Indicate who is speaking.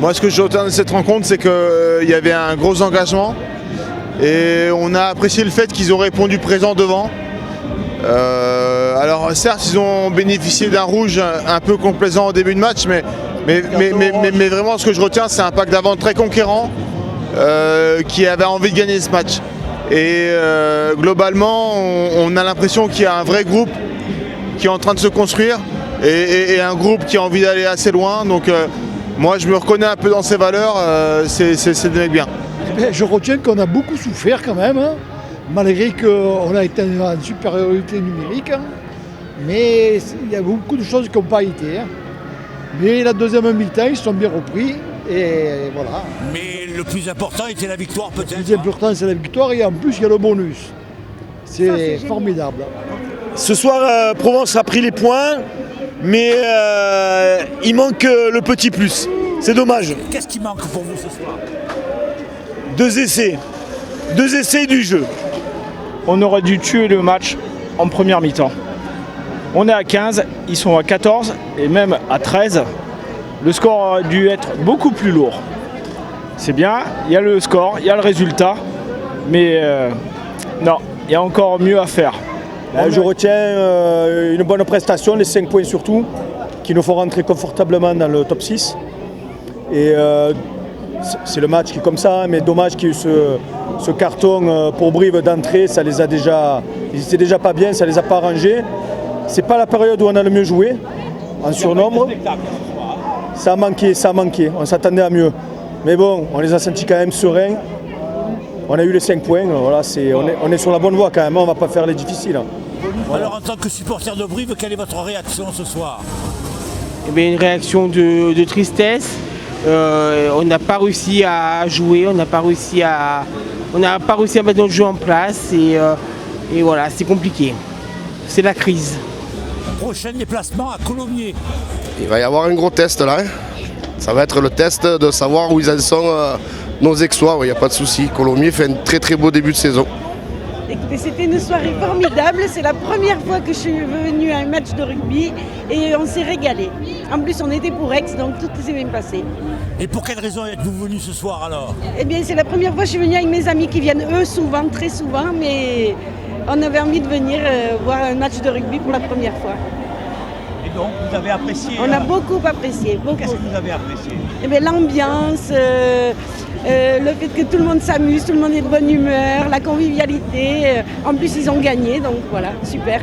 Speaker 1: Moi, ce que je retiens de cette rencontre, c'est qu'il y avait un gros engagement et on a apprécié le fait qu'ils ont répondu présent devant. Alors certes, ils ont bénéficié d'un rouge un peu complaisant au début de match, mais vraiment ce que je retiens, c'est un pack d'avant très conquérant qui avait envie de gagner ce match. Et globalement, on a l'impression qu'il y a un vrai groupe qui est en train de se construire et un groupe qui a envie d'aller assez loin. Donc moi, je me reconnais un peu dans ces valeurs, c'est des mecs bien.
Speaker 2: Je retiens qu'on a beaucoup souffert quand même, hein, malgré qu'on a été en supériorité numérique. Hein, mais il y a beaucoup de choses qui n'ont pas été. Hein. Mais la deuxième mi-temps, ils se sont bien repris. Et voilà.
Speaker 3: Mais le plus important était la victoire peut-être.
Speaker 2: Le plus important, c'est la victoire et en plus, il y a le bonus. C'est formidable.
Speaker 4: Ce soir, Provence a pris les points, mais il manque le petit plus. C'est dommage.
Speaker 3: Qu'est-ce qui manque pour vous ce soir?
Speaker 4: 2 essais. 2 essais du jeu.
Speaker 5: On aurait dû tuer le match en première mi-temps. On est à 15, ils sont à 14 et même à 13. Le score aurait dû être beaucoup plus lourd. C'est bien, il y a le score, il y a le résultat, mais non, il y a encore mieux à faire.
Speaker 4: Je retiens une bonne prestation, les 5 points surtout, qui nous font rentrer confortablement dans le top 6. Et c'est le match qui est comme ça, mais dommage qu'il y ait eu ce carton pour Brive d'entrée, ça les a déjà. Ils étaient déjà pas bien, ça les a pas arrangés. C'est pas la période où on a le mieux joué, en surnombre. Ça a manqué, on s'attendait à mieux. Mais bon, on les a sentis quand même sereins. On a eu les 5 points, voilà, on est sur la bonne voie quand même, on ne va pas faire les difficiles.
Speaker 3: Voilà. Alors en tant que supporter de Brive, quelle est votre réaction ce soir?
Speaker 6: Eh bien, une réaction de tristesse. On n'a pas réussi à jouer, on n'a pas réussi à mettre notre jeu en place et voilà, c'est compliqué. C'est la crise.
Speaker 3: Prochain déplacement à Colomiers.
Speaker 7: Il va y avoir un gros test là. Ça va être le test de savoir où ils en sont nos Aixois. Il n'y a pas de souci. Colomiers fait un très très beau début de saison.
Speaker 8: Écoutez, c'était une soirée formidable. C'est la première fois que je suis venue à un match de rugby et on s'est régalé. En plus, on était pour Aix, donc tout s'est bien passé.
Speaker 3: Et pour quelle raison êtes-vous venu ce soir alors?
Speaker 8: Eh bien, c'est la première fois que je suis venue avec mes amis qui viennent eux souvent, très souvent, mais on avait envie de venir voir un match de rugby pour la première fois.
Speaker 3: Et donc, vous avez apprécié?
Speaker 8: On a beaucoup apprécié.
Speaker 3: Qu'est-ce que vous avez apprécié?
Speaker 8: Eh bien, l'ambiance, le fait que tout le monde s'amuse, tout le monde est de bonne humeur, la convivialité. En plus, ils ont gagné, donc voilà, super.